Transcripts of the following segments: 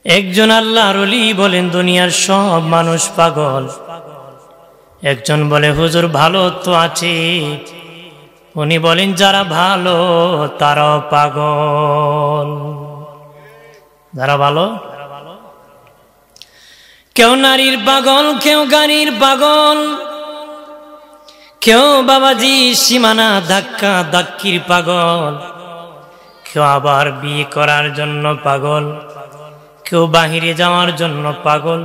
একজন আল্লাহর ওলি বলেন দুনিয়ার সব মানুষ পাগল। একজন বলে হুজুর ভালো তো আছে, উনি বলেন যারা ভালো তারাও পাগল। যারা ভালো, কেউ নারীর পাগল, কেউ গাড়ির পাগল, কেউ বাবাজি সীমানা ধাক্কা ধাক্কির পাগল, কেউ আবার বিয়ে করার জন্য পাগল, কেউ বাহিরে যাওয়ার জন্য পাগল,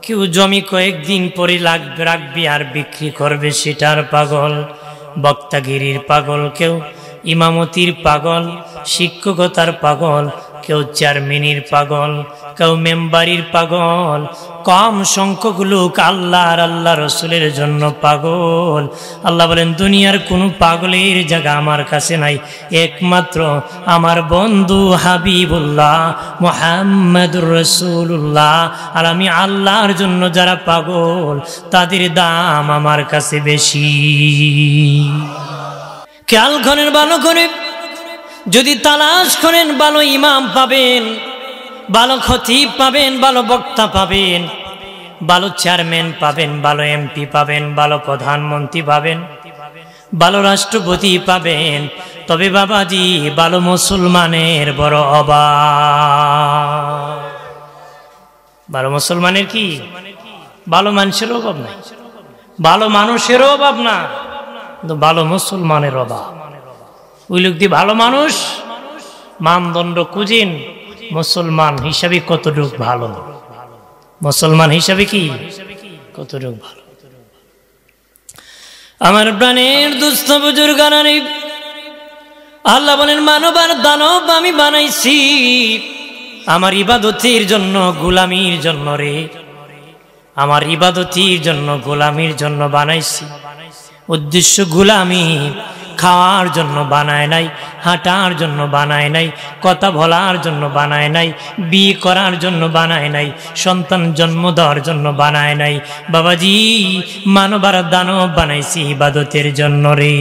কেউ জমি কয়েকদিন পরে রাখবে আর বিক্রি করবে সেটার পাগল, বক্তাগিরির পাগল, কেউ ইমামতির পাগল, শিক্ষকতার পাগল, কেউ চেয়ারম্যানের পাগল, কেউ মেম্বারির পাগল। কম সংখ্যক লোক আল্লাহর আল্লাহ রসুলের জন্য পাগল। আল্লাহ বলেন দুনিয়ার কোনো পাগলের জায়গা আমার কাছে নাই, একমাত্র আমার বন্ধু হাবিবুল্লাহ মুহাম্মদুর রাসূলুল্লাহ। আর আমি আল্লাহর জন্য যারা পাগল তাদের দাম আমার কাছে বেশি। খেয়াল করেন ভালো করে, যদি তালাশ করেন ভালো ইমাম পাবেন, ভালো খতিব পাবেন, ভালো বক্তা পাবেন, ভালো চেয়ারম্যান পাবেন, ভালো এমপি পাবেন, ভালো প্রধানমন্ত্রী পাবেন, ভালো রাষ্ট্রপতি পাবেন। তবে বাবাজি ভালো মুসলমানের বড় অভাব। ভালো মুসলমানের কি, ভালো মানুষের অভাব নাই, ভালো মানুষের অভাব না, কিন্তু ভালো মুসলমানের অভাব। ওই লোক দিয়ে ভালো মানুষ মানদণ্ড খুঁজেন, মুসলমান হিসাবে কতটুক ভালো, মুসলমান হিসাবে কি কতটুক ভালো। আমার প্রাণের দুস্থ বুজুর্গানা নেই, আল্লাহ বলেন মানব আর দানব আমি বানাইছি আমার ইবাদতের জন্য, গোলামির জন্য রে, আমার ইবাদতের জন্য, গোলামির জন্য বানাইছি। উদ্দেশ্য গোলামি, খাওয়ার জন্য বানায় নাই, হাঁটার জন্য বানায় নাই, কথা বলার জন্য বানায় নাই, বিয়ে করার জন্য বানায় নাই, সন্তান জন্ম দেওয়ার জন্য বানায় নাই। বাবাজি মানব আর দানব বানাইছি ইবাদতের জন্য রে।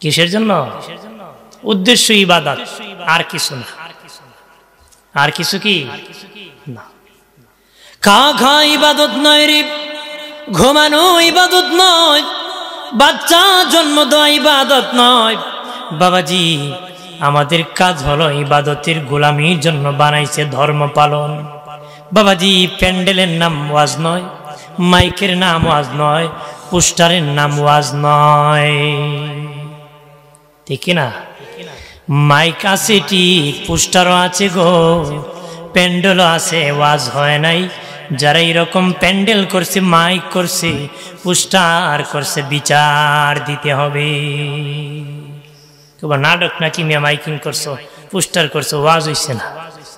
কিসের জন্য? উদ্দেশ্য ইবাদত, আর কিছু না। আর কিছু কি না। খাওয়া খাওয়া ইবাদত নয় রে, ঘুমানো ইবাদত নয়, বাচ্চা জন্ম দেওয়া ইবাদত নয়। বাবাজি আমাদের কাজ হলো ইবাদতের গোলামির জন্য বানাইছে ধর্ম পালন। বাবাজি প্যান্ডেলের নাম ওয়াজ নয়, মাইকের নাম ওয়াজ নয়, পোস্টারের নাম ওয়াজ নয়, ঠিক না? মাইক আছে ঠিক, পোস্টারও আছে গো, প্যান্ডেলও আছে, ওয়াজ হয় নাই। যারা এরকম প্যান্ডেল করছে, মাইক করছে, পোস্টার করছে, বিচার দিতে হবে। তোমার নাটক নাকি মিয়া, মাইকিং করছো, পোস্টার করছো, ওয়াজ হইছে না।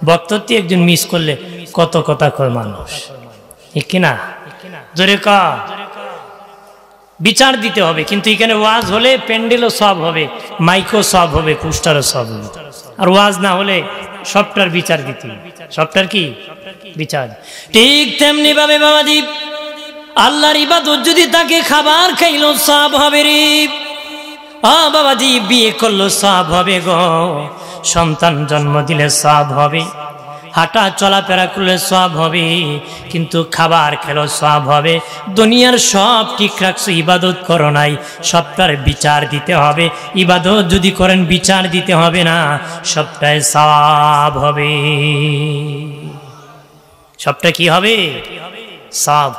বক্তব্য একজন মিস করলে কত কথা কয় মানুষ, ঠিক কিনা? জোরে ক, বিচার দিতে হবে। কিন্তু এখানে ওয়াজ হলে প্যান্ডেলও সব হবে, মাইকও সব হবে, পোস্টারও সব হবে। আর ওয়াজ না হলে সবটার বিচার দিতে, সবটার কি বিচার। ঠিক তেমনি ভাবে বাবাজি আল্লাহর ইবাদত যদি তাকে, খাবার খাইলো সব হবে রে। বাবাজি বিয়ে করলো সব হবে গো, সন্তান জন্ম দিলে সব হবে, হাঁটা চলাফেরা করলে সব হবে, কিন্তু খাবার খেলো সব হবে। দুনিয়ার সব ঠিক রাখছো, ইবাদত করো নাই, সবটার বিচার দিতে হবে। ইবাদত যদি করেন বিচার দিতে হবে না, সবটাই সব হবে। সবটা কি হবে? সব।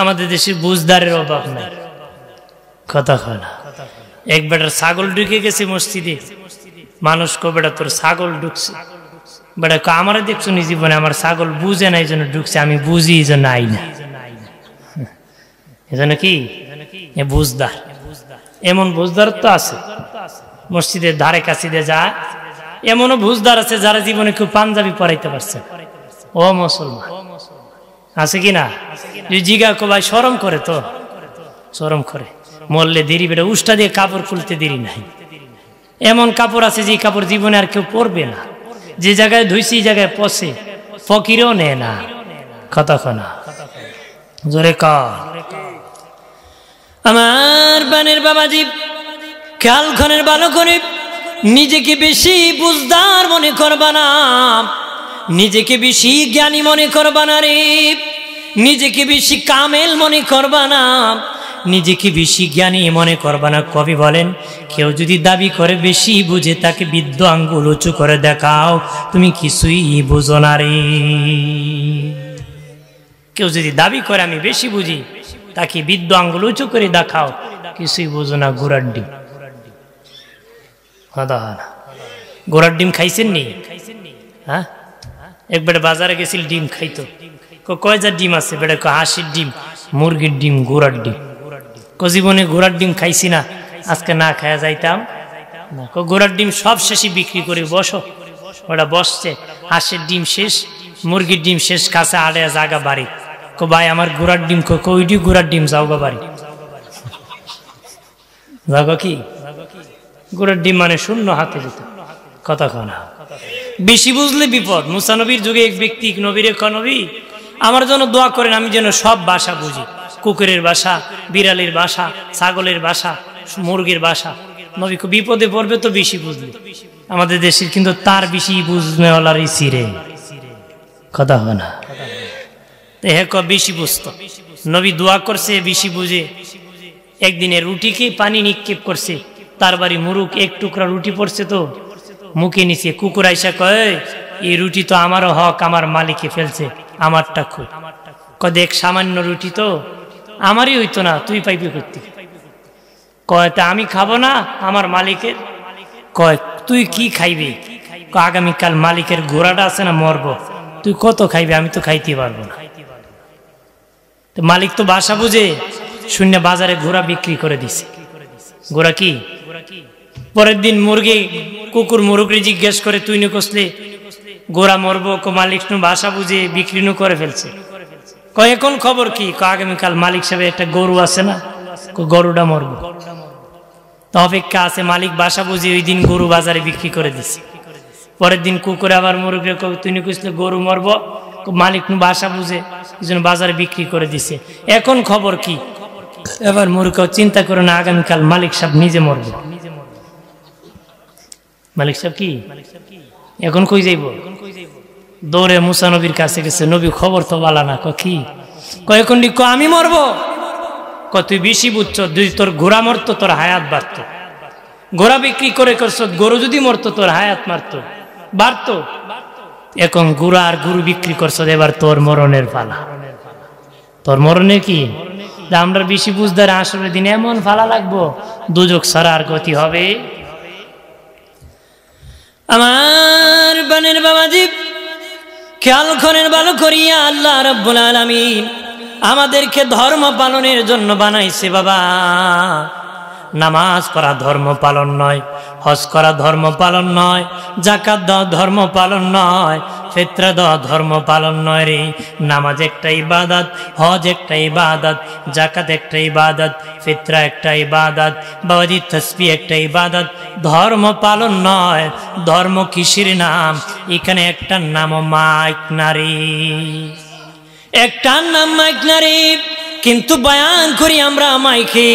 আমাদের দেশে বুঝদারের অভাব নাই, কথা হয় না। এক বেটার ছাগল ঢুকে গেছে মসজিদে, মানুষ কো বেটা তোর ছাগল ঢুকছে, বেটা আমারে দেখছো নি জীবনে, আমার ছাগল বুঝে না এই জন্য ঢুকছে, আমি বুঝি এই জন্য আই না। এজন্য কি বুঝদার, এমন বুঝদার তো আছে মসজিদের ধারে কাছে দিয়ে যায়, এমনও বুঝদার আছে যারা জীবনে কেউ পাঞ্জাবি পরাইতে পারছে। ও মুসলমান আছে কিনা? জিগা কো ভাই শরম করে, তো শরম করে, মরলে দেরি বেটা উষ্টা দিয়ে কাপড় খুলতে দেরি নাই। এমন কাপড় আছে যে কাপড় জীবনে আর কেউ পরবে না, যে জায়গায় ধুইছি এই জায়গায় পচে, ফকিরও নেয় না, কথা না। জোরে ক, আমার বানের বাবাজি খেয়াল খনের ভালো করে, নিজেকে বেশি বুঝদার মনে করবা না, নিজেকে বেশি জ্ঞানী মনে করবা না রে, নিজেকে বেশি কামেল মনে করবা না, নিজেকে বেশি জ্ঞানী মনে করবা না। কবি বলেন, কেউ যদি দাবি করে বেশি বুঝে তাকে বৃদ্ধ আঙ্গুল উঁচু করে দেখাও, তুমি কিছুই বুঝো না রে। কেউ যদি দাবি করে আমি বেশি বুঝি, তাকে বৃদ্ধ আঙ্গুল উঁচু করে দেখাও, কিছুই বুঝো না, ঘোড়ার ডিম। ঘোড়ার ডিম খাইছেন নি? হ্যাঁ, একবারে বাজারে গেছিল, ডিম খাইতো। কয় যা ডিম আছে? বেড়ে হাঁসের ডিম, মুরগির ডিম, ঘোড়ার ডিম। জীবনে ঘোড়ার ডিম খাইছি না, আজকে না খায়া যাইতাম না। ঘোড়ার ডিম সব শেষে বিক্রি করে বসো। ওটা বসছে, হাঁসের ডিম শেষ, মুরগির ডিম শেষ, কাছে আড়ে জাগা বাড়ি। ভাই আমার ঘোড়ার ডিম, ওইটি ঘোড়ার ডিম, যাও গা বাড়ি। যাও কি ঘোড়ার ডিম মানে শূন্য হাতে যেত, কথা কনা। বেশি বুঝলে বিপদ। মুসা নবীর যুগে এক ব্যক্তি নবীরে নবী, আমার জন্য দোয়া করেন, আমি যেন সব ভাষা বুঝি, কুকুরের ভাষা, বিড়ালের ভাষা, ছাগলের ভাষা, মুরগির ভাষা। নবী বিপদে পড়বে তো বেশি বুঝলে। আমাদের দেশের কিন্তু তার বেশি বুঝনেওয়ালার ইসিরে, কথা হয় না। বেশি বুঝতো, নবী দোয়া করছে বেশি বুঝে। একদিনে রুটিকে পানি নিক্ষেপ করছে, তার বাড়ি মুরুক, এক টুকরা রুটি পড়ছে তো মুখে নিচে। কুকুর আইসা কয়, এই রুটি তো আমারও হক, আমার মালিকে ফেলছে, আমারটা খুব। দেখ সামান্য রুটি তো আমারই হইতো না, তুই পাইবি করতে। কয় তা আমি খাবো না, আমার মালিকের। কয় তুই কি খাইবি? আগামীকাল মালিকের ঘোড়াটা আছে না, মরবো, তুই কত খাইবি? আমি তো খাইতে পারবো না। মালিক তো ভাষা বুঝে, শূন্য বাজারে ঘোড়া বিক্রি করে দিছে। ঘোড়া কি? পরের দিন মুরগি কুকুর মুরগি জিজ্ঞেস করে, তুই নি কসলে ঘোড়া মরবো? মালিক ভাষা বুঝে বিক্রি করে ফেলছে। কয় এখন খবর কি? আগামীকাল মালিক সাহেব একটা গরু আছে না, গরুটা মরবো। তো অপেক্ষা আছে, মালিক ভাষা বুঝে ওই দিন গরু বাজারে বিক্রি করে দিছে। পরের দিন কুকুর আবার মুরগি, তুই নি কসলে গরু মরবো, মালিক ভাষা বুঝে বাজারে বিক্রি করে দিছে। এখন খবর কি? এবার মুরগি চিন্তা করে না, আগামীকাল মালিক সাহেব নিজে মরবো। মালিক সাহেব কি এখন কই যাইব? দৌড়ে মুসা নবীর কাছে গেছে। নবী খবর তো বালা না। কি কয়েকন? আমি মরবো। তুই বেশি বুঝছ, যদি তোর ঘোড়া মরতো তোর হায়াত বাড়ত। ঘোড়া বিক্রি করে করছ, গরু যদি মরতো তোর হায়াত মারতো, বাড়তো। এখন ঘোড়া আর গরু বিক্রি করছ, এবার তোর মরণের পালা। তোর মরণের কি? আমরা বেশি বুঝদার, আসলে দিন এমন ফালা লাগবো, দুজক ছাড়া আর গতি হবে। আমার বানের বাবাজি, খেয়াল করেন ভালো করিয়া, আল্লাহ রাব্বুল আলামিন আমাদেরকে ধর্ম পালনের জন্য বানাইছে বাবা। নামাজ পড়া ধর্ম পালন নয়, হজ করা ধর্ম পালন নয়, যাকাত দেওয়া ধর্ম পালন নয়, ফিতরা দেওয়া ধর্ম পালন নয় রে। নামাজ একটা ইবাদত, হজ একটা ইবাদত, যাকাত একটা ইবাদত, ফিতরা একটা ইবাদত, বাবাজি তাসবিহ একটা ইবাদত। ধর্ম পালন নয়। ধর্ম কিসের নাম? এখানে একটা নাম মাইক নারী, একটা নাম মাইক নারী। কিন্তু বয়ান করি আমরা মাইকে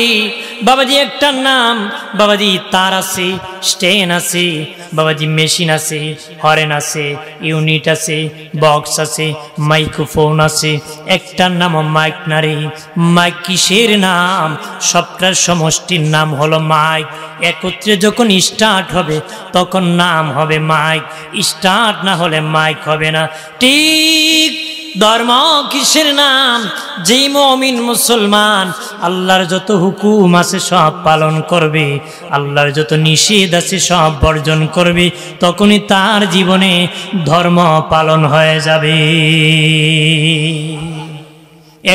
বাবাজি একটা নাম। বাবাজি তার আছে, স্টেন আছে, বাবাজি মেশিন আছে, হরেন আছে, ইউনিট আছে, বক্স আছে, মাইক্রোফোন আছে। একটা নাম মাইক নারী। মাইক কিসের নাম? সবটার সমষ্টির নাম হলো মাইক। একত্রে যখন স্টার্ট হবে তখন নাম হবে মাইক, স্টার্ট না হলে মাইক হবে না। ঠিক ধর্ম কিসের নাম? যেই মুমিন মুসলমান আল্লাহর যত হুকুম আছে সব পালন করবে, আল্লাহর যত নিষেধ আছে সব বর্জন করবে, তখনই তার জীবনে ধর্ম পালন হয়ে যাবে।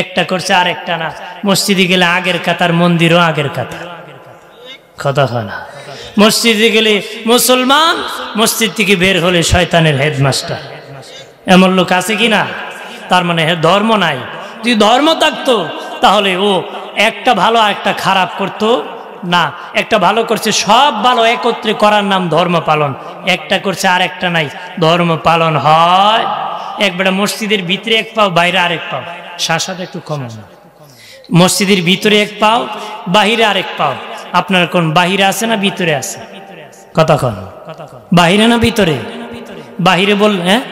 একটা করছে আর একটা না। মসজিদে গেলে আগের কাতার, মন্দিরও আগের কাতার, কথা হয় না। মসজিদে গেলে মুসলমান, মসজিদ থেকে বের হলে শয়তানের হেডমাস্টার। এমন লোক আছে কি না? তার মানে ধর্ম নাই। যদি ধর্ম থাকতো তাহলে ও একটা ভালো একটা খারাপ করতো না। একটা ভালো করছে, সব ভালো একত্রে করার নাম ধর্ম পালন। একটা করছে আর একটা নাই, ধর্ম পালন হয়। একবারে মসজিদের ভিতরে এক পাও, বাইরে আরেক পাও। শাসাটা একটু কম না। মসজিদের ভিতরে এক পাও, বাহিরে আরেক পাও। আপনার কোন বাহিরে আছে না ভিতরে আছে? কতক্ষণ বাহিরে না ভিতরে? বাহিরে বল, হ্যাঁ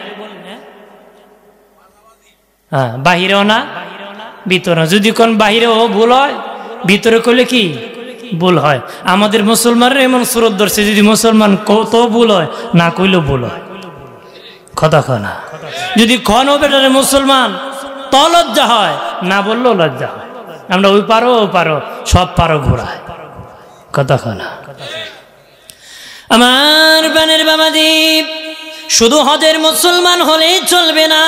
হ্যাঁ, বাহিরেও না ভিতরে। যদি কোন বাহিরেও ভুল হয়, ভিতরে করলে কি ভুল হয়? আমাদের মুসলমানের এমন সুরত ধরছে, যদি মুসলমান কত ভুল হয়, না কইলেও ভুল হয়। কথা না, যদি খন বেটারে মুসলমান তো লজ্জা হয়, না বললেও লজ্জা হয়। আমরা ওই পারো ও পারো, সব পারো ঘোরায়। কথা না। আমার বানের বাবাজি, শুধু হজের মুসলমান হলেই চলবে না,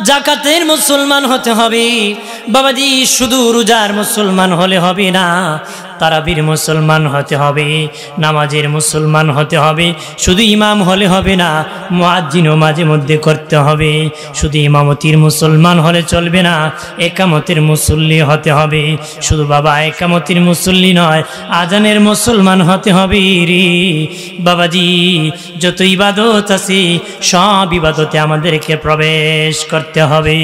জাকাতের মুসলমান হতে হবে বাবাজি। শুধু রোজার মুসলমান হলে হবে না, তারাবির মুসলমান হতে হবে, নামাজের মুসলমান হতে হবে। শুধু ইমাম হলে হবে না, মুয়াজ্জিনও মাঝে মধ্যে করতে হবে। শুধু ইমামতির মুসলমান হলে চলবে না, একামতের মুসল্লি হতে হবে। শুধু বাবা একামতির মুসল্লি নয়, আজানের মুসলমান হতে হবে রে বাবাজি। যত ইবাদত আছে সব ইবাদতে আমাদেরকে প্রবেশ করতে হবে।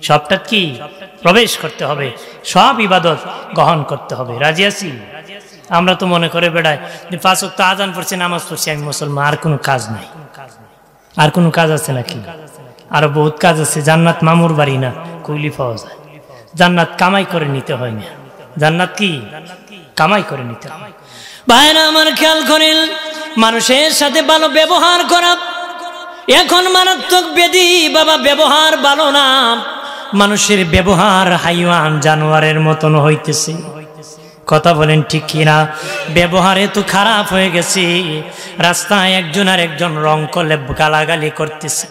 সবটা কি প্রবেশ করতে হবে, সব ইবাদত গ্রহণ করতে হবে। রাজি আছি? আমরা তো মনে করে বেড়াই যে 5 ওয়াক্ত আজান পড়ছে, নামাজ পড়ছি, আমি মুসলমান, আর কোনো কাজ নাই। আর কোনো কাজ আছে নাকি? আরো বহুত কাজ আছে। জান্নাত মামুর বাড়ি না, কুইলি পাওয়া যায়। জান্নাত কামাই করে নিতে হয় না। জান্নাত কি কামাই করে নিতে হয়। ভাইরা আমার খেয়াল করেন, মানুষের সাথে ভালো ব্যবহার করা এখন মারাত্মক ব্যাধি বাবা। ব্যবহার ভালো না, মানুষের ব্যবহার হাইওয়ান জানোয়ারের মতন হইতেছে। কথা বলেন ঠিক কিনা? ব্যবহার এত খারাপ হয়ে গেছে, রাস্তায় একজন আর একজন রং করলে গালাগালি করতেছে।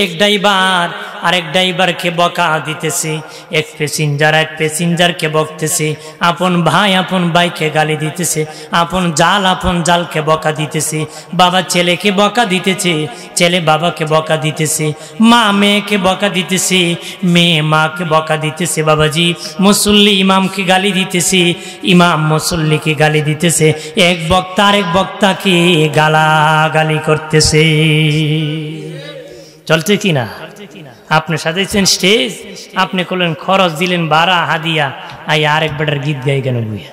এক ড্রাইভার আরেক ড্রাইভারকে বকা দিতেছে, এক প্যাসেঞ্জারকে বকতেছে, আপন ভাই আপন ভাইকে গালি দিতেছে, আপন জালকে বকা দিতেছে, বাবা ছেলেকে বকা দিতেছে, ছেলে বাবাকে বকা দিতেছে, মা মেয়েকে বকা দিতেছে, মেয়ে মাকে বকা দিতেছে বাবাজি। মুসল্লি ইমামকে গালি দিতেছে, ইমাম মুসল্লিকে গালি দিতেছে, এক বক্তা আরেক বক্তাকে গালাগালি করতেছে। চলছে কি না? আপনি সাজাইছেন স্টেজ, আপনি করলেন খরচ দিলেন ভাড়া হাদিয়া, আই আরেক বেটার গীত গাই কেন বুঝা?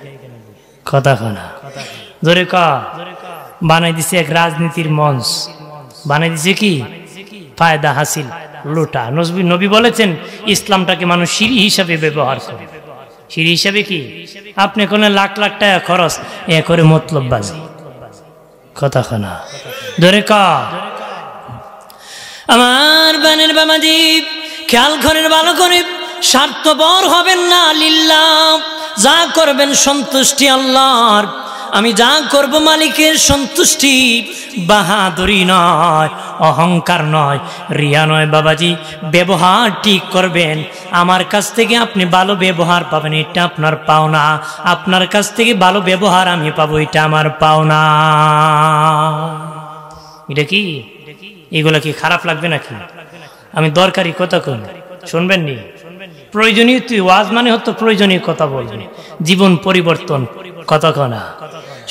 কথা না ধরে বানাই দিছে এক রাজনীতির মঞ্চ, বানাই দিছে কি ফায়দা হাসিল লুটা। নবী বলেছেন ইসলামটাকে মানুষ সিঁড়ি হিসাবে ব্যবহার করে। সিঁড়ি হিসাবে কি? আপনি কোন লাখ লাখ টাকা খরচ এ করে মতলব বাজি। কথা না ধরে আমার বানের বাবাজি, খেয়াল করেন ভালো করে, স্বার্থপর হবেন না। লিল্লাহ যা করবেন সন্তুষ্টি আল্লাহর। আমি যা করব মালিকের সন্তুষ্টি, বাহাদুরি নয়, অহংকার নয়, রিয়া নয় বাবাজি। ব্যবহার ঠিক করবেন, আমার কাছ থেকে আপনি ভালো ব্যবহার পাবেন, এটা আপনার পাওনা। আপনার কাছ থেকে ভালো ব্যবহার আমি পাবো, এটা আমার পাওনা। এটা কি? এগুলা কি খারাপ লাগবে নাকি? আমি দরকারি কথা কই, শুনবেন নি? প্রয়োজনীয় তুই ওয়াজ মানে হতো প্রয়োজনীয় কথা বলবেন, জীবন পরিবর্তন। কথা না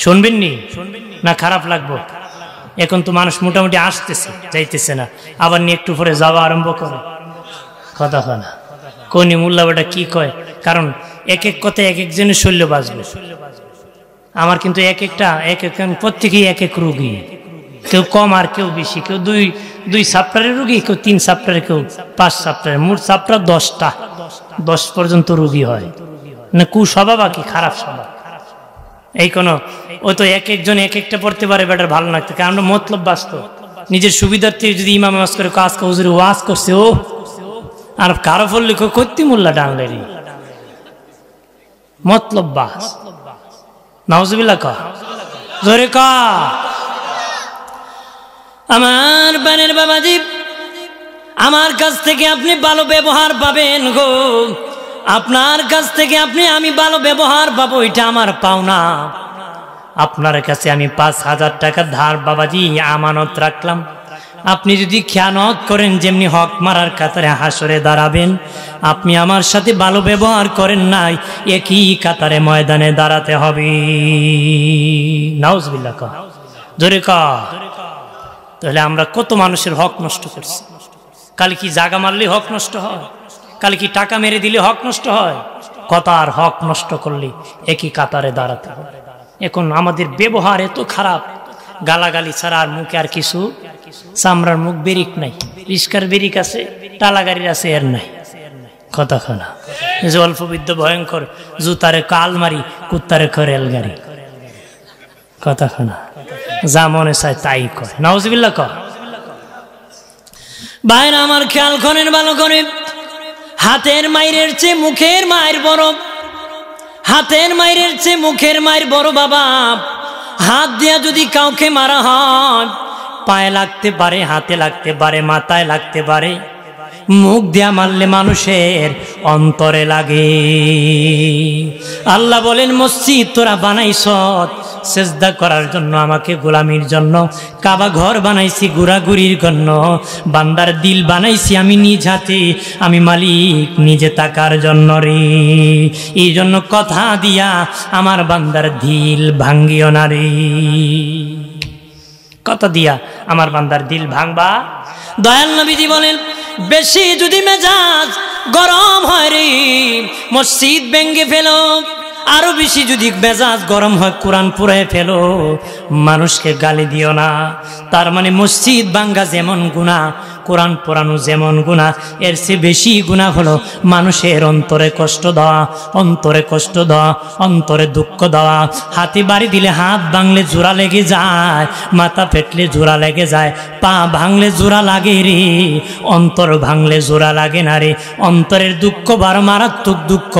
শুনবেন নি? না খারাপ লাগবো? এখন তো মানুষ মোটামুটি আসতেছে, যাইতেছে না, আবার নিয়ে একটু পরে যাওয়া আরম্ভ করে। কথা না কোনি মোল্লা বেটা কি কয়? কারণ এক এক কথায় এক একজনের শৈল্য বাঁচবে। আমার কিন্তু এক প্রত্যেকেই এক এক রোগী, কেউ কম আর কেউ বেশি, কেউ দুই সাপ্টারের রোগী, কেউ 3 সাপ্টারে, কেউ 5 সাপ্টারে, মোট সাপ্টার 10টা, 10 পর্যন্ত রোগী হয় না। কুস্বভাব কি খারাপ স্বভাব? এই কোন ও তো এক একজন এক একটা পড়তে পারে, বেটার ভালো লাগতো। কারণ মতলব বাস্তব, নিজের সুবিধার্থে যদি ইমাম ওয়াজ করে আজকে হুজুর ওয়াজ করছে ও, আর কারো ফল লিখো কত্তি মোল্লা ডাংলেরি মতলব বাস। নাউজুবিল্লাহ কা জোরে কা। আমার বানের বাবাজি, আমার কাছ থেকে আপনি ভালো ব্যবহার পাবেন গো। আপনার কাছ থেকে আমি ভালো ব্যবহার পাবো, এটা আমার পাওনা। আপনার কাছে আমি 5,000 টাকা ধার বাবাজি আমানত রাখলাম। আপনি যদি খেয়ানত করেন, যেমনি হক মারার কাতারে হাসরে দাঁড়াবেন, আপনি আমার সাথে ভালো ব্যবহার করেন নাই, একই কাতারে ময়দানে দাঁড়াতে হবে। নাউজুবিল্লাহ কা জোরে কা। তাহলে আমরা কত মানুষের হক নষ্ট করছি। কালে কি জাগা মারলে হক নষ্ট হয়? কালে কি টাকা মেরে দিলে হক নষ্ট হয়? কত আর হক নষ্ট করলে একই কাতারে দাঁড়াতে হবে। এখন আমাদের ব্যবহার এত খারাপ, গালাগালি ছাড়া আর মুখে আর কিছু, চামড়ার মুখ বেরিক নাই, রিস্কার বেরিক আছে, টালা গাড়ির আছে, এর নাই কথা খানা। যে অল্প বিদ্য ভয়ঙ্কর, জুতারে আলমারি, কুত্তারে রেল গাড়ি, কথা খানা, যা মনে চায় তাই কয়, নাউজুবিল্লাহ কয়। বাইরে আমার খেয়াল করেন ভালো করে, হাতের মায়ের চেয়ে মুখের মায়ের বড়, হাতের মায়ের চেয়ে মুখের মায়ের বড় বাবা। হাত দিয়া যদি কাউকে মারা হয়, পায়ে লাগতে পারে, হাতে লাগতে পারে, মাথায় লাগতে পারে, মুখ দিয়া মারলে মানুষের অন্তরে লাগে। আল্লাহ বলেন মসজিদ তোরা বানাইছ সেজদা করার জন্য, আমাকে গোলামির জন্য, কাবা ঘর বানাইছি ঘোরাঘুরির জন্য, বান্দার দিল বানাইছি আমি নিজ হাতে, আমি মালিক নিজে তাকার জন্য রে। এই জন্য কথা দিয়া আমার বান্দার দিল ভাঙ্গিও না রে, কথা দিয়া আমার বান্দার দিল ভাঙবা। দয়াল নবীজি বলেন বেশি যদি মেজাজ গরম হয় রে, মসজিদ ভেঙ্গে ফেলো। আরো বেশি যদি মেজাজ গরম হয়, কোরআন পুরায় ফেলো, মানুষকে গালি দিও না। তার মানে মসজিদ ভাঙ্গা যেমন গুনাহ, কোরআন পোড়ানো যেমন গুনাহ, এর চেয়ে বেশি গুনাহ হলো মানুষের অন্তরে কষ্ট দেওয়া, অন্তরে কষ্ট দেওয়া, অন্তরে দুঃখ দেওয়া। হাতে বাড়ি দিলে হাত ভাঙলে জোড়া লেগে যায়, মাথা ফেটলে জোড়া লেগে যায়, পা ভাঙলে জোড়া লাগে রে, অন্তর ভাঙলে জোড়া লাগে না রে। অন্তরের দুঃখ বার মারাত্মক দুঃখ,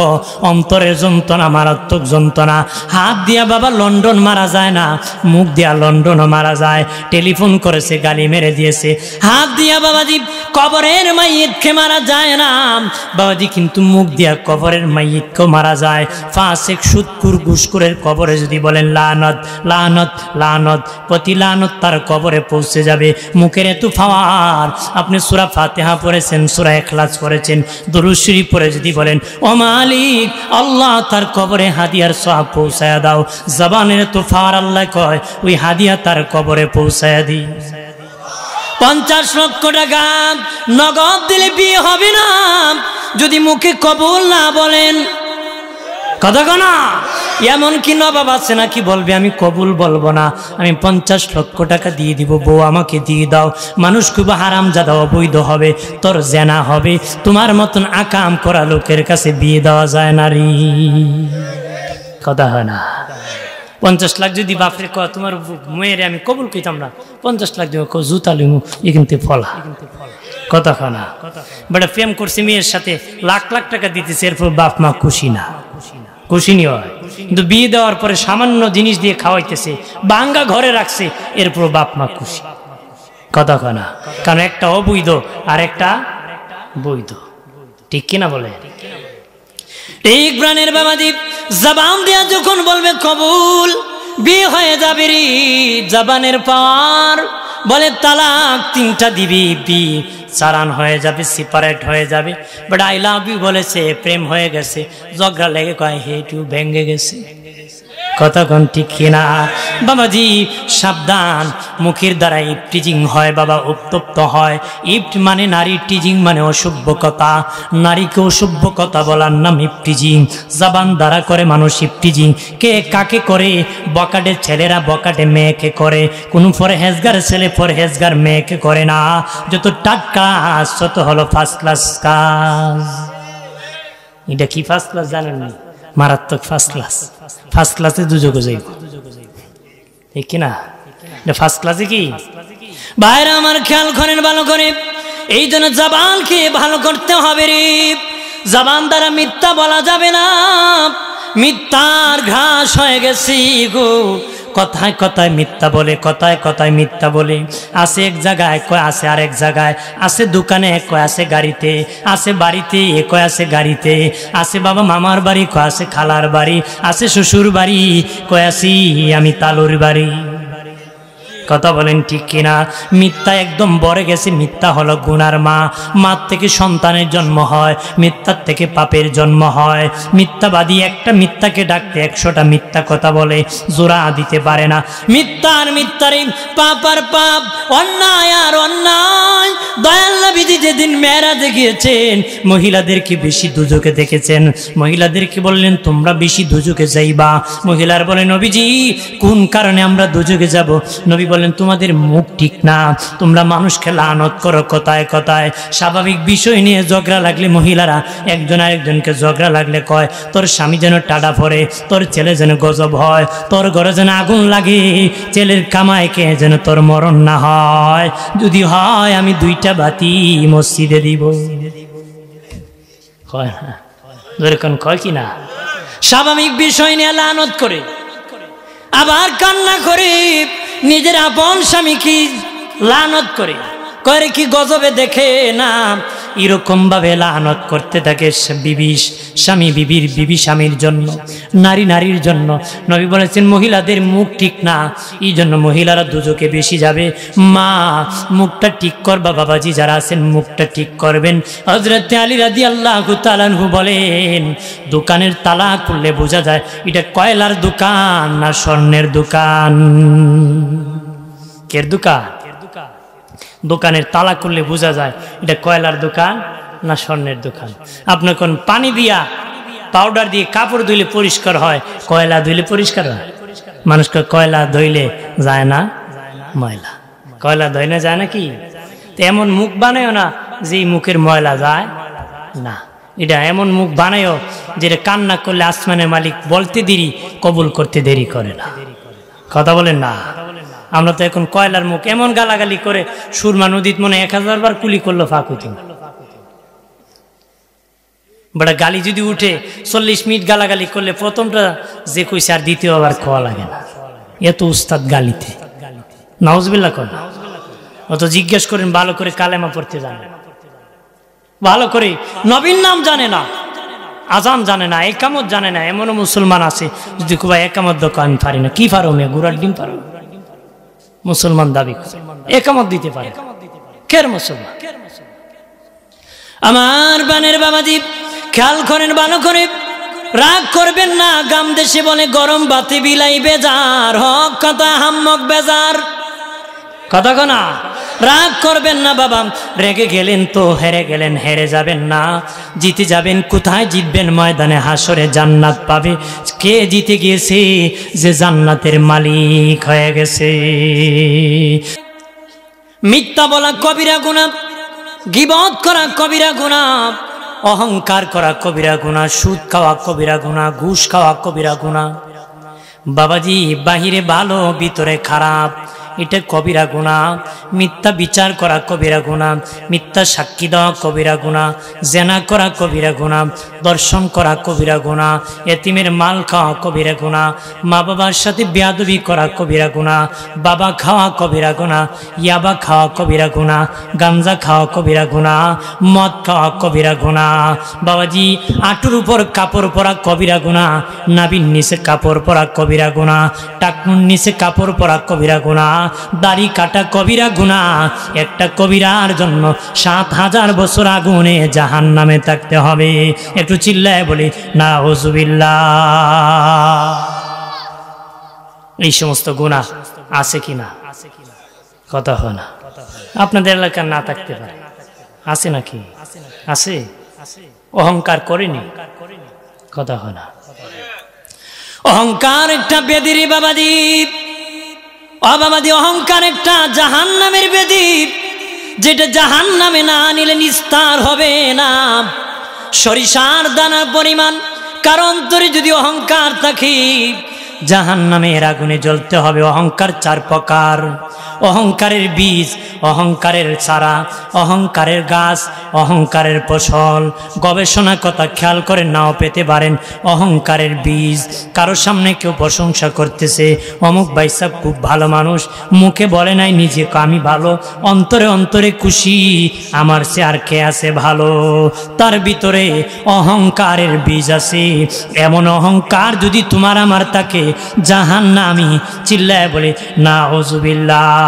অন্তরের যন্ত্রণা মারাত্মক যন্ত্রণা। হাত দিয়া বাবা লন্ডন মারা যায় না, মুখ দিয়া লন্ডনও মারা যায়। টেলিফোন করেছে, গালি মেরে দিয়েছে। হাত দিয়া বাবাজি কবরের মাইয়িতকে মারা যায় না বাবাজি, কিন্তু মুখ দিয়া কবরের মাইয়িতকেও মারা যায়। ফাসিক সুদকুর ঘুষখোরের কবরে যদি বলেন লানত লানত লানত, প্রতি লানত তার কবরে পৌঁছে যাবে। মুখের এত পাওয়ার, আপনি সূরা ফাতিহা পড়েছেন, সূরা ইখলাস পড়েছেন, দুরূদ শরীফ পড়ে যদি বলেন ও মালিক আল্লাহ তার কবরে হাদিয়ার সওয়াব পৌঁছায়া দাও, জবানের এত পাওয়ার, আল্লাহ কয় ওই হাদিয়া তার কবরে পৌঁছায়া দিই। 50 লক্ষ টাকা নগদ দিলে বিয়ে হবে না যদি মুখে কবুল না বলেন, কথা কনা। এমনকি নবাব আছে নাকি বলবে আমি কবুল বলবো না, আমি 50 লক্ষ টাকা দিয়ে দিব, বউ আমাকে দিয়ে দাও। মানুষ খুব হারামজাদা অবৈধ হবে, তোর জেনা হবে। তোমার মতন আকাম করা লোকের কাছে বিয়ে দেওয়া যায় না রে, কথা হয় না। 50 লাখ যদি বাপরে কয় তোমার মেয়েরে আমি কবুল কইতাম না, 50 লাখ দিব, জুতা লিমু এ কিন্তু ফলা, কথা খানা। বেটা প্রেম করছে মেয়ের সাথে, লাখ লাখ টাকা দিতেছে, এরপর বাপ মা খুশি না, খুশি নি হয়। কিন্তু বিয়ে দেওয়ার পরে সামান্য জিনিস দিয়ে খাওয়াইতেছে, বাঙ্গা ঘরে রাখছে, এরপর বাপ মা খুশি, কথা খানা। কারণ একটা অবৈধ আর একটা বৈধ, ঠিক কিনা বলে? ঠিক প্রাণের বাবাদীপ জবান দিয়া যখন বলবে কবুল, বিয়ে হয়ে যাবে রে। জবানের পাওয়ার বলে তালাক 3টা দিবি, বিয়ে চালান হয়ে যাবে, সেপারেট হয়ে যাবে। বাট আই লাভ ইউ বলেছে, প্রেম হয়ে গেছে, ঝগড়া লেগে কয় হেট ইউ ভেঙে গেছে, কথা কোন ঠিক কিনা বাবাজি? সাবধান, মুখের দ্বারা ইফটিজিং হয় বাবা, উত্তপ্ত হয়। ইফট মানে নারী, টিজিং মানে অসভ্য কথা। নারীকে অসভ্য কথা বলার নাম ইফটিজিং। জবান দ্বারা করে মানুষ ইফটিজিং। কে কাকে করে? বকাটে ছেলেরা বকাটে মেয়েকে করে, কোনো পরহেজগার ছেলে পরহেজগার মেয়েকে করে না। যত টাটকা তত হলো ফার্স্ট ক্লাস কাজ। এটা কি ফার্স্ট ক্লাস জানেন না? মারাত্মক ফার্স্ট ক্লাস। ফার্স্ট ক্লাসে দুযোগ যাইব, ঠিক কিনা? ফার্স্ট ক্লাসে কি বাইরে আমার খেয়াল করেন ভালো করে। এই জন্য জবানকে ভালো করতে হবে রে। জবান দ্বারা মিথ্যা বলা যাবে না, মিথ্যার ঘাস হয়ে গেছি গো। কথায় কথায় মিথ্যা বলে, কথায় কথায় মিথ্যা বলে। আসে এক জায়গায় কয় আছে আরেক জায়গায়, আসে দোকানে কয় আছে গাড়িতে, আসে বাড়িতে কয় আছে গাড়িতে, আসে বাবা মামার বাড়ি কয় আছে খালার বাড়ি, আসে শ্বশুর বাড়ি কয় আছি আমি তালুর বাড়ি। কথা বলেন ঠিক কিনা? মিথ্যা একদম বড়ে গেছে। মিথ্যা হলো গুনার মা। মার থেকে সন্তানের জন্ম হয়, মিথ্যার থেকে পাপের জন্ম হয়। মিথ্যাবাদী একটা মিথ্যাকে ডাকতে 100টা মিথ্যা কথা বলে, জোড়া দিতে পারে না। মিথ্যার মিথ্যারে পাপ আর পাপ, অন্যায় আর অন্যায়। দয়াল নবীজি নবীজি যেদিন মেরাজে গিয়েছেন মহিলাদেরকে বেশি দুজকে দেখেছেন, মহিলাদেরকে বললেন তোমরা বেশি দুজকে যাইবা। মহিলার বলে নবীজি কোন কারণে আমরা দুজকে যাব? নবী বলেন তোমাদের মুখ ঠিক না, তোমরা মানুষকে লানত করো কথায় কথায়। স্বাভাবিক বিষয় নিয়ে ঝগড়া লাগলে মহিলারা একজন আরেকজনকে ঝগড়া লাগলে কয় তোর স্বামী যেন টাডা পড়ে, তোর ছেলে যেন গজব হয়, তোর ঘরে যেন আগুন লাগে, ছেলের কামাইকে যেন তোর মরণ না হয়, যদি হয় আমি 2টা বাতি মসজিদে দিব। কয় না যেরকম কয় কি না? স্বাভাবিক বিষয় নিয়ে লানত করে আবার কান্না করে নিজের আপন স্বামীকে লানত করে, করে কি গজবে দেখে না? এরকম ভাবে লানত করতে থাকে স্বামী বিবির, বিবি স্বামীর জন্য, নারী নারীর জন্য। নবী বলেছেন মহিলাদের মুখ ঠিক না, এই জন্য মহিলারা দুজকে বেশি যাবে। মা মুখটা ঠিক করবা বাবাজি, যারা আছেন মুখটা ঠিক করবেন। হযরত আলী রাদিয়াল্লাহু তাআলা আনহু বলেন দোকানের তালা খুললে বোঝা যায় এটা কয়লার দোকান না স্বর্ণের দোকান। কের দোকান? দোকানের তালা খুললে বোঝা যায় এটা কয়লার দোকান না স্বর্ণের দোকান। আপনার কোন পানি দিয়া পাউডার দিয়ে কাপড় ধুইলে পরিষ্কার হয়, কয়লা ধুইলে পরিষ্কার হয়? মানুষকে কয়লা ধুইলে যায় না ময়লা, কয়লা ধুইলে যায় না কি? এমন মুখ বানায়ও না যে মুখের ময়লা যায় না, এটা এমন মুখ বানায়ও যেটা কান্না করলে আসমানের মালিক বলতে দেরি, কবুল করতে দেরি করে না। কথা বলেন না? আমরা তো এখন কয়লার মুখ এমন গালাগালি করে সুরমা নদীত মনে 1000 বার কুলি করলো ফাঁক হইত। বড় গালি যদি উঠে 40 মিনিট গালাগালি করলে প্রথমটা যে কইছে আর দ্বিতীয়বার খাওয়া লাগে না, এত উস্তাদ গালিতে। নাউজুবিল্লাহ কোন অত জিজ্ঞেস করেন ভালো করে কালেমা পড়তে জানে, ভালো করে নবীর নাম জানে না, আজান জানে না, একামত জানে না। এমনও মুসলমান আছে যদি খুব একামত দোকান আমি পারি না, কি পারো মেয়ে গুড়ার ডিম পারো? মুসলমান দাবি একামত দিতে পারে, কের মুসলমান? আমার বানের বাবাজি খেয়াল করেন ভালো করে, রাগ করবেন না। গাম দেশে বলে গরম বাতি বিলাই বেজার, হক কথা হাম্মক বেজার, কথা কনা। রাগ করবেন না বাবা, রেগে গেলেন তো হেরে গেলেন, হেরে যাবেন না, জিতে যাবেন। কোথায় জিতবেন? ময়দানে হাসরে জান্নাত পাবে। কে জিতে গিয়েছে? যে জান্নাতের মালিক হয়ে গেছে। মিথ্যা বলা কবিরা গুনাহ, গীবত করা কবিরা গুনাহ, অহংকার করা কবিরা গুনাহ, সুদ খাওয়া কবিরা গুনাহ, ঘুষ খাওয়া কবিরা গুনাহ। বাবাজি বাহিরে ভালো ভিতরে খারাপ, এটা কবিরা গুনাহ। মিথ্যা বিচার করা কবিরা গুনাহ, মিথ্যা সাক্ষী দেওয়া কবিরা গুনাহ, জেনা করা কবিরা গুনাহ, দর্শন করা কবিরা গুনাহ, এতিমের মাল খাওয়া কবিরা গুনাহ, মা বাবার সাথে বেয়াদবি করা কবিরা গুনাহ, বাবা খাওয়া কবিরা গুনাহ, ইয়াবা খাওয়া কবিরা গুনাহ, গাঞ্জা খাওয়া কবিরা গুনাহ, মদ খাওয়া কবিরা গুনাহ। বাবাজি আঁটুর উপর কাপড় পরা কবিরা গুনাহ, নাভির নিচে কাপড় পরা কবিরা গুনাহ, টাকনুর নিচে কাপড় পরা কবিরা গুনাহ, দাড়ি কাটা কবিরা গুনাহ। একটা কবিরার জন্য 7000 বছর আগুনে জাহান্নামে থাকতে হবে। একটু চিল্লায় বলি নাউজুবিল্লাহ। এই সমস্ত গুনাহ আছে কিনা? কথা হয় না। আপনাদের এলাকার না থাকতে পারে, আছে নাকি? আছে। অহংকার করেনি, কথা হয় না। অহংকার একটা বেদিরি বাবাজি, অবাবাদি অহংকার একটা জাহান্নামের বেদি, যেটা জাহান্নামে না নিলে নিস্তার হবে না সরিষার দানার পরিমাণ। কারণ তোরে যদি অহংকার থাকে জাহান্নামের আগুনে জ্বলতে হবে। অহংকার 4 প্রকার। অহংকারের বীজ, অহংকারের চারা, অহংকারের গাছ, অহংকারের ফসল। গবেষণা কথা খেয়াল করে নাও পেতে পারেন। অহংকারের বীজ, কারোর সামনে কেউ প্রশংসা করতেছে, অমুক ভাই সাহেব খুব ভালো মানুষ, মুখে বলে নাই নিজেকে আমি ভালো, অন্তরে অন্তরে খুশি আমার সে আর কে আছে ভালো, তার ভিতরে অহংকারের বীজ আছে। এমন অহংকার যদি তোমার আমার থাকে জাহান্নামী। চিল্লায় বলে নাউজুবিল্লাহ।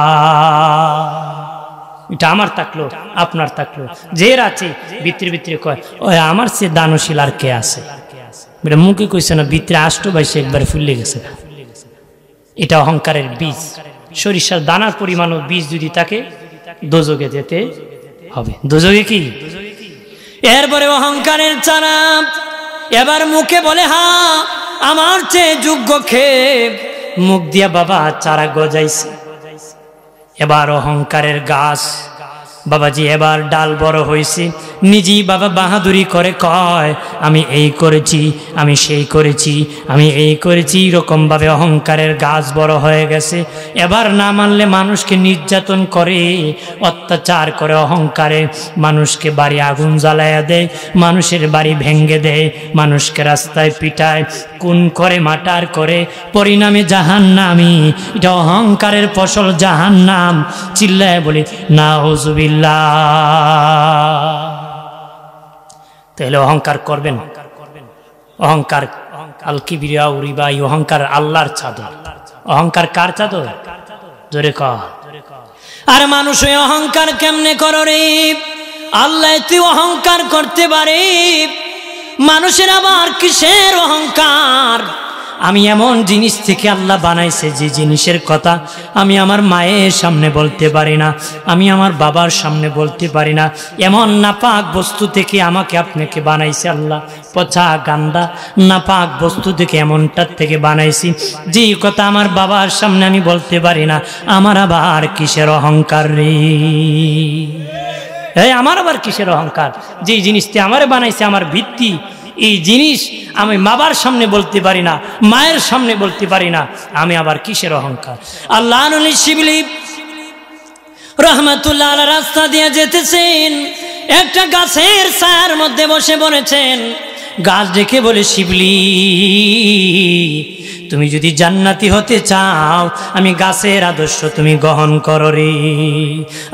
এটা আমার থাকলো আপনার থাকলো যে আছে ভিতরে ভিতরে কয় ওই আমার সে দানশীল আর কে আছে। এটা মুখে কইছে না, ভিতরে আষ্ট বাইশে একবার ফুলে গেছে। এটা অহংকারের বীজ। সরিষার দানার পরিমাণও বীজ যদি থাকে দোজকে যেতে হবে। দোজখে কি? এরপরে অহংকারের চারা এবার মুখে বলে হ্যাঁ আমার চেয়ে যোগ্য খেয়ে মুখ দিয়া বাবা চারা গজাইছে। এবার অহংকারের গাছ বাবাজি এবার ডাল বড় হয়েছে, নিজেই বাবা বাহাদুরি করে কয় আমি এই করেছি, আমি সেই করেছি, আমি এই করেছি, এরকম ভাবে অহংকারের গাছ বড় হয়ে গেছে। এবার না মানলে মানুষকে নির্যাতন করে, অত্যাচার করে, অহংকারে মানুষকে বাড়ি আগুন জ্বালায়া দেয়, মানুষের বাড়ি ভেঙ্গে দেয়, মানুষকে রাস্তায় পিটায়, খুন করে, মার্টার করে, পরিণামে জাহান্নামী। এটা অহংকারের ফসল, জাহান্নাম। চিল্লায় বলি নাউজুবিল্লাহ। তাহলে অহংকার করবেন? অহংকার আল কিবরিয়া উরিবা, এই অহংকার আল্লাহর চাদর। অহংকার কার চাদর? জোরে কর। আর মানুষ ওই অহংকার কেমনে করো রে? আল্লাহ তুই অহংকার করতে পারে, মানুষের আবার কিসের অহংকার? আমি এমন জিনিস থেকে আল্লাহ বানাইছে যে জিনিসের কথা আমি আমার মায়ের সামনে বলতে পারি না, আমি আমার বাবার সামনে বলতে পারি না। এমন নাপাক বস্তু থেকে আমাকে আপনাকে বানাইছে আল্লাহ, পচা গান্দা নাপাক বস্তু থেকে এমনটার থেকে বানাইছি যে কথা আমার বাবার সামনে আমি বলতে পারি না। আমার আবার কিসের অহংকার রে? আমার আবার কিসের অহংকার? যে জিনিসটি আমারে বানাইছে, আমার ভিত্তি, এই জিনিস আমি বাবার সামনে বলতে পারি না, মায়ের সামনে বলতে পারি না, আমি আবার কিসের অহংকার? আল্লাহ নবী শিবলি রাহমাতুল্লাহ আলাইহি রাস্তা দিয়ে যেতেছেন, একটা গাছের ছায়ার মধ্যে বসে পড়েছেন। গাছ ডেকে বলে শিবলি তুমি যদি জান্নাতি হতে চাও আমি গাছের আদর্শ তুমি গ্রহণ করো রে।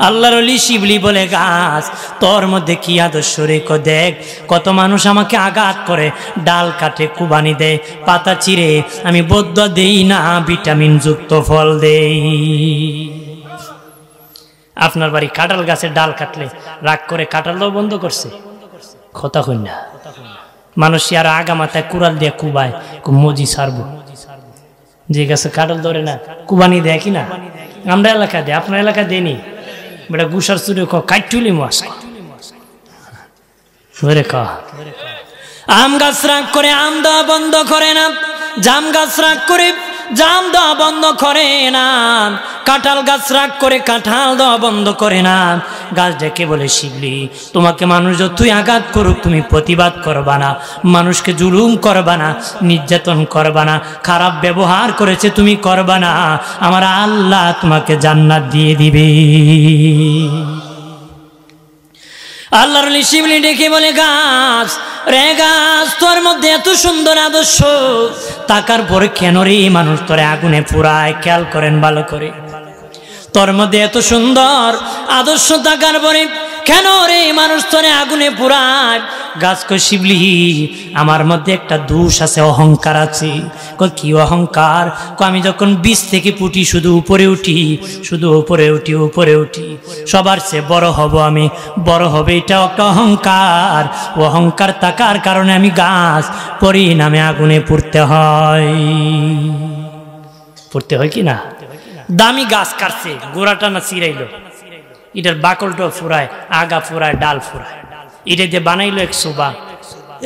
আল্লাহর ওলি শিবলি বলে গাছ তোর মধ্যে কি আদর্শ রে? দেখ কত মানুষ আমাকে আঘাত করে, ডাল কাটে, কুবানি দেয়, পাতা চিরে, আমি বদ্য দেই না, ভিটামিন যুক্ত ফল দেই। আপনার বাড়ি কাঁঠাল গাছের ডাল কাটলে রাগ করে কাঁঠাল দাও বন্ধ করছে? কথা কই না। মানুষ আর আগা মাথায় কুড়াল দিয়ে কুবায়, মজি সারবো। যে গাছে কাঁঠাল ধরে না কুবানি দেয় কিনা? আমরা এলাকা দেয়, আপনার এলাকা দেয়নি। বেটা গুসার চুরি কাইটুলি মাস আম গাছ রাগ করে আম দেওয়া বন্ধ করে না, জাম গাছ রাগ করে জাম দেওয়া বন্ধ করে না, কাঁঠাল গাছ রাগ করে কাঁঠাল দেওয়া বন্ধ করে না। গাছ ডেকে বলে শিবলি তোমাকে মানুষ যতই আঘাত করুক তুমি প্রতিবাদ করবা না, মানুষকে জুলুম করবা না, নির্যাতন করবা না, খারাপ ব্যবহার করেছে তুমি করবা না, আমার আল্লাহ তোমাকে জান্নাত দিয়ে দিবে। আল্লাহর ওলি শিবলি ডেকে বলে গাছ রে গাছ তোর মধ্যে এত সুন্দর আদর্শ থাকার পরে কেন রে মানুষ তোরে আগুনে পুরায়? খেয়াল করেন ভালো করে, তোর মধ্যে এত সুন্দর আদর্শ থাকার পরে কেন রে মানুষ তোরে আগুনে পুরায়? গাছ কই শিবলি আমার মধ্যে একটা দোষ আছে, অহংকার আছে। কি অহংকার? আমি যখন বীজ থেকে ফুটি শুধু উপরে উঠি, শুধু উপরে উঠি, উপরে উঠি, সবার চেয়ে বড় হব, আমি বড় হবে, এটা একটা অহংকার। অহংকার থাকার কারণে আমি গাছ পরিণামে আগুনে পুড়তে হয়। পুড়তে হয় কি না? দামি গাছ কাটছে, গোড়াটা না চিরাইলো, এটার বাকলটাও ফুরায়, আগা ফুরায়, ডাল ফুরায়, এটা দিয়ে বানাইলো এক সুবা।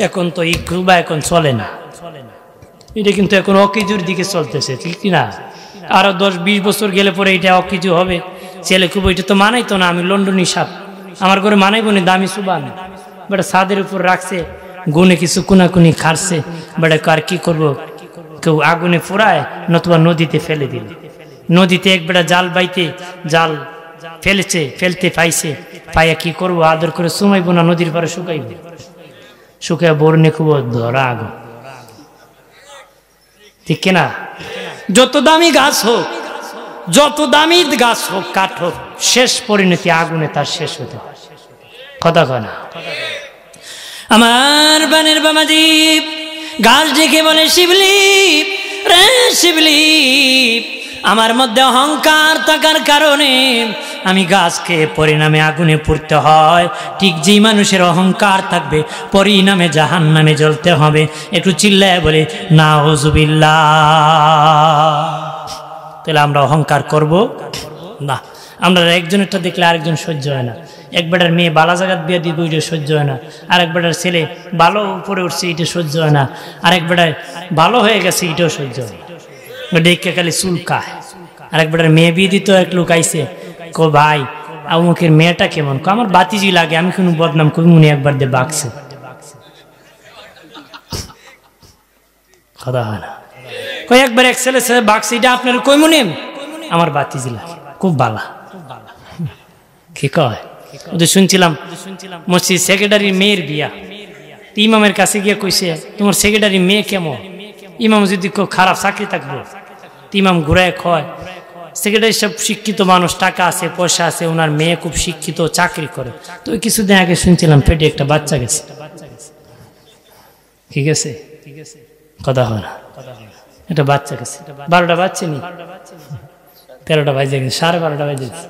এখন তো এই সুবা এখন চলে না, এটা কিন্তু এখন অকেজুর দিকে চলতেছে, ঠিক কিনা? আরো 10-20 বছর গেলে পরে এটা অকেজু হবে। ছেলে খুব এটা তো মানাইতো না, আমি লন্ডনী সাপ, আমার ঘরে মানাইবো না দামি সুবা না। বেটা ছাদের উপর রাখছে, গুনে কিছু কুনাকুনি খাচ্ছে, বেটা আর কি করবো? কেউ আগুনে ফুরায় নতুবা নদীতে ফেলে দিল। নদীতে এক বেটা জাল বাইতে জাল ফেলেছে, ফেলতে পাইছে, পাইয়া কি করবো? আদর করে সুমাইবো না নদীর পারে শুকাইব? শুকায় বর্ণে খুব ধরা আগুন, ঠিক কিনা? যত দামি গাছ হোক, যত দামি গাছ হোক, কাঠ হোক, শেষ পরিণতি আগুনে তার শেষ হতে হয়। কথা কয় না? আমার বানের বাবাজি গাছ ডেকে বলে শিবলি রে শিবলি আমার মধ্যে অহংকার থাকার কারণে আমি গাছকে পরিণামে আগুনে পুড়তে হয়। ঠিক যেই মানুষের অহংকার থাকবে পরিণামে জাহান্নামে জ্বলতে হবে। একটু চিল্লায় বলে নাউজুবিল্লাহ। তাহলে আমরা অহংকার করব না। আমরা একজনেরটা দেখলে আরেকজন সহ্য হয় না। এক বেটার মেয়ে বালা জাগাত বিয়ে দিব এটা সহ্য হয় না, আর এক বেটার ছেলে ভালো উপরে উঠছে এটা সহ্য হয় না, আর এক বেটার ভালো হয়ে গেছে এটাও সহ্য হয় না, দেখে খালি চুলকায়। আর এক বেটার মেয়ে বিয়ে দিত, এক লোক আইসে কো ভাই অমুকের মেয়েটা কেমন, আমার বাতিজি লাগে, আমি কোনো বদনাম করি মনে একবার দিয়ে বাকছে, কথা হয় না। কয়েকবার এক ছেলে ছেলে বাকছে, এটা আপনার কই মনে, আমার বাতিজি লাগে, খুব ভালো। কি কয়? ওদের শুনছিলাম মসজিদ সেক্রেটারির মেয়ের বিয়া, ইমামের কাছে গিয়ে কইছে তোমার সেক্রেটারি মেয়ে কেমন? ইমাম যদি খুব খারাপ চাকরি থাকবো, ইমাম ঘুরায় কয় সেক্রেটারি সব শিক্ষিত মানুষ, টাকা আছে পয়সা আছে, ওনার মেয়ে খুব শিক্ষিত চাকরি করে। তো কিছুদিন আগে শুনছিলাম পেটে একটা বাচ্চা গেছে। ঠিক আছে, কথা হয় না, একটা বাচ্চা গেছে, 12টা বাচ্চা নি, 13টা বাজে গেছে, 12:30 বাজে গেছে।